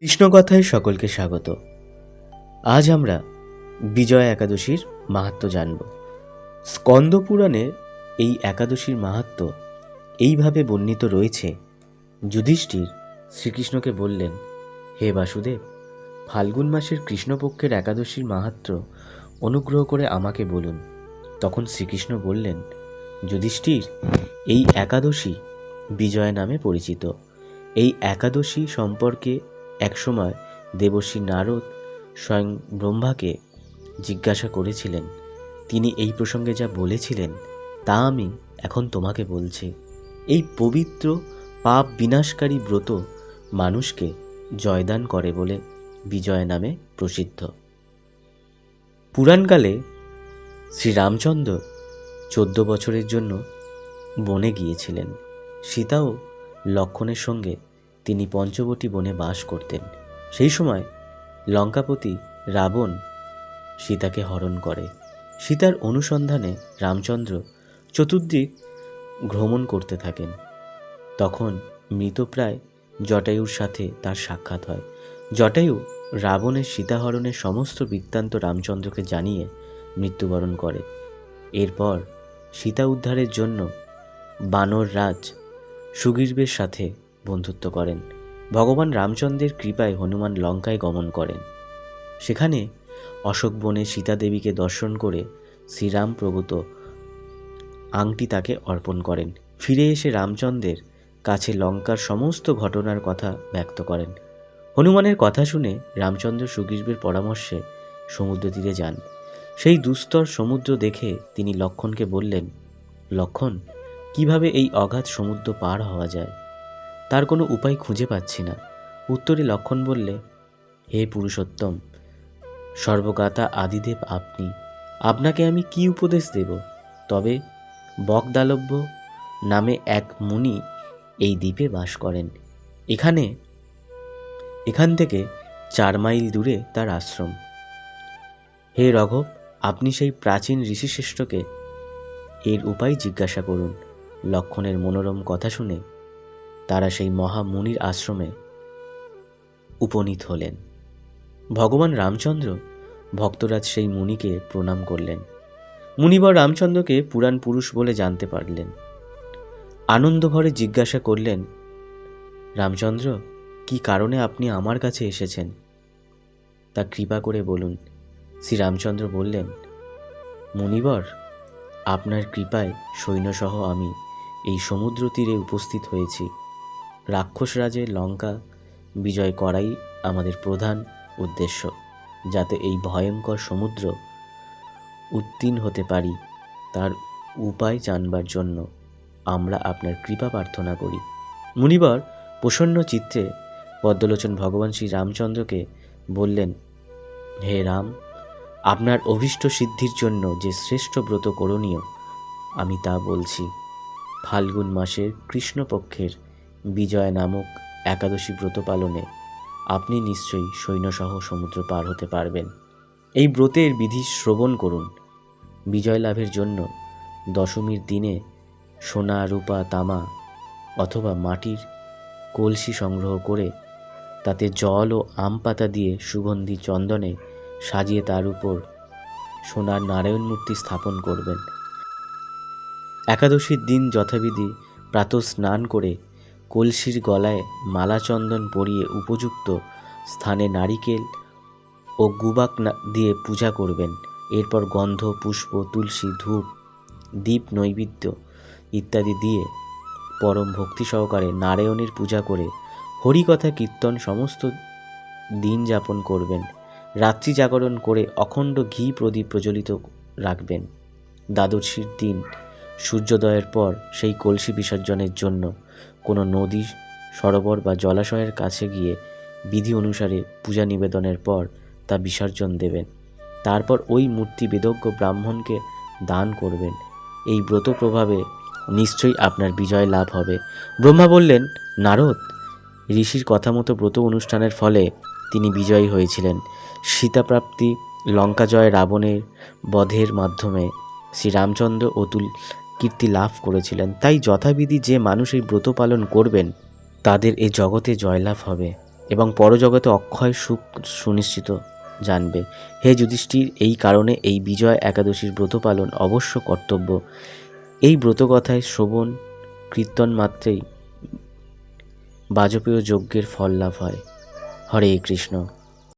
কৃষ্ণকথায় সকলকে স্বাগত। আজ আমরা বিজয়া একাদশীর মাহাত্ম্য জানব। স্কন্দ পুরাণে এই একাদশীর মাহাত্ম্য এইভাবে বর্ণিত রয়েছে। যুধিষ্ঠির শ্রীকৃষ্ণকে বললেন, হে বাসুদেব, ফাল্গুন মাসের কৃষ্ণপক্ষের একাদশীর মাহাত্ম্য অনুগ্রহ করে আমাকে বলুন। তখন শ্রীকৃষ্ণ বললেন, যুধিষ্ঠির, এই একাদশী বিজয়া নামে পরিচিত। এই একাদশী সম্পর্কে একসময় দেবর্ষি নারদ স্বয়ং ব্রহ্মাকে জিজ্ঞাসা করেছিলেন। তিনি এই প্রসঙ্গে যা বলেছিলেন তা আমি এখন তোমাকে বলছি। এই পবিত্র পাপ বিনাশকারী ব্রত মানুষকে জয়দান করে বলে বিজয়া নামে প্রসিদ্ধ। পুরাণকালে শ্রীরামচন্দ্র 14 বছরের জন্য বনে গিয়েছিলেন। সীতা ও লক্ষ্মণের সঙ্গে তিনি পঞ্চবটী বনে বাস করতেন। সেই সময় লঙ্কাপতি রাবণ সীতাকে হরণ করে। সীতার অনুসন্ধানে রামচন্দ্র চতুর্দিক ভ্রমণ করতে থাকেন। তখন মৃতপ্রায় জটায়ুর সাথে তার সাক্ষাৎ হয়। জটায়ু রাবণের সীতাহরণের সমস্ত বৃত্তান্ত রামচন্দ্রকে জানিয়ে মৃত্যুবরণ করে। এরপর সীতা উদ্ধারের জন্য বানর রাজ সুগ্রীবের সাথে বন্ধুত্ব করেন। ভগবান রামচন্দ্রের কৃপায় হনুমান লঙ্কায় গমন করেন। সেখানে অশোক বনে সীতা দেবীকে দর্শন করে শ্রীরাম প্রভূত আংটি তাকে অর্পণ করেন। ফিরে এসে রামচন্দ্রের কাছে লঙ্কার সমস্ত ঘটনার কথা ব্যক্ত করেন। হনুমানের কথা শুনে রামচন্দ্র সুগ্রীবের পরামর্শে সমুদ্র তীরে যান। সেই দুস্তর সমুদ্র দেখে তিনি লক্ষ্মণকে বললেন, লক্ষ্মণ, কিভাবে এই অগাধ সমুদ্র পার হওয়া যায়? তার কোনো উপায় খুঁজে পাচ্ছি না। উত্তরে লক্ষ্মণ বললে, হে পুরুষোত্তম, সর্বগাতা আদিদেব আপনি, আপনাকে আমি কি উপদেশ দেব? তবে বকদালব্য নামে এক মুনি এই দ্বীপে বাস করেন। এখান থেকে 4 মাইল দূরে তার আশ্রম। হে রঘব, আপনি সেই প্রাচীন ঋষিশ্রেষ্ঠকে এর উপায় জিজ্ঞাসা করুন। লক্ষ্মণের মনোরম কথা শুনে তারা সেই মহামুনির আশ্রমে উপনীত হলেন। ভগবান রামচন্দ্র ভক্তরাজ সেই মুনিকে প্রণাম করলেন। মুনিবর রামচন্দ্রকে পুরাণ পুরুষ বলে জানতে পারলেন। আনন্দ ভরে জিজ্ঞাসা করলেন, রামচন্দ্র, কি কারণে আপনি আমার কাছে এসেছেন? তা কৃপা করে বলুন। শ্রীরামচন্দ্র বললেন, মুনিবর, আপনার কৃপায় সৈন্যসহ আমি এই সমুদ্র তীরে উপস্থিত হয়েছি। রাক্ষসরাজের লঙ্কা বিজয় করাই আমাদের প্রধান উদ্দেশ্য। যাতে এই ভয়ঙ্কর সমুদ্র উত্তীর্ণ হতে পারি তার উপায় জানবার জন্য আমরা আপনার কৃপা প্রার্থনা করি। মুনিবর প্রসন্ন চিত্তে পদ্মলোচন ভগবান শ্রী রামচন্দ্রকে বললেন, হে রাম, আপনার অভীষ্ট সিদ্ধির জন্য যে শ্রেষ্ঠ ব্রত করণীয় আমি তা বলছি। ফাল্গুন মাসের কৃষ্ণপক্ষের বিজয়া নামক একাদশী ব্রত পালনে আপনি নিশ্চয়ই সৈন্যসহ সমুদ্র পার হতে পারবেন। এই ব্রতের বিধি শ্রবণ করুন। বিজয় লাভের জন্য দশমীর দিনে সোনা, রূপা, তামা অথবা মাটির কলসি সংগ্রহ করে তাতে জল ও আম পাতা দিয়ে সুগন্ধি চন্দনে সাজিয়ে তার উপর সোনার নারায়ণ মূর্তি স্থাপন করবেন। একাদশীর দিন যথাবিধি প্রাতঃ স্নান করে কলসির গলায় মালা চন্দন পরিয়ে উপযুক্ত স্থানে নারিকেল ও গুবাক দিয়ে পূজা করবেন। এরপর গন্ধ, পুষ্প, তুলসী, ধূপ, দীপ নৈবেদ্য ইত্যাদি দিয়ে পরম ভক্তি সহকারে নারায়ণের পূজা করে হরিকথা কীর্তন সমস্ত দিন যাপন করবেন। রাত্রি জাগরণ করে অখণ্ড ঘি প্রদীপ প্রজ্বলিত রাখবেন। দ্বাদশীর দিন সূর্যোদয়ের পর সেই কলসি বিসর্জনের জন্য কোনো নদী, সরোবর বা জলাশয়ের কাছে গিয়ে বিধি অনুসারে পূজা নিবেদনের পর তা বিসর্জন দেবেন। তারপর ওই মূর্তি বেদজ্ঞ ব্রাহ্মণকে দান করবেন। এই ব্রত প্রভাবে নিশ্চয়ই আপনার বিজয় লাভ হবে। ব্রহ্মা বললেন, নারদ, ঋষির কথা মতো ব্রত অনুষ্ঠানের ফলে তিনি বিজয়ী হয়েছিলেন। সীতাপ্রাপ্তি, লঙ্কা জয়, রাবণের বধের মাধ্যমে শ্রীরামচন্দ্র অতুল কীর্তি লাভ করেছিলেন। তাই যথাবিধি যে মানুষ এই ব্রত পালন করবেন তাদের এ জগতে জয়লাভ হবে। এবং পরজগতে অক্ষয় সুখ সুনিশ্চিত জানবে। হে যুধিষ্ঠির, এই কারণে এই বিজয় একাদশীর ব্রত পালন অবশ্য কর্তব্য। এই ব্রতকথায় শ্রবণ কীর্তন মাত্রেই বাজপেয় যজ্ঞের ফল লাভ হয়। হরে কৃষ্ণ।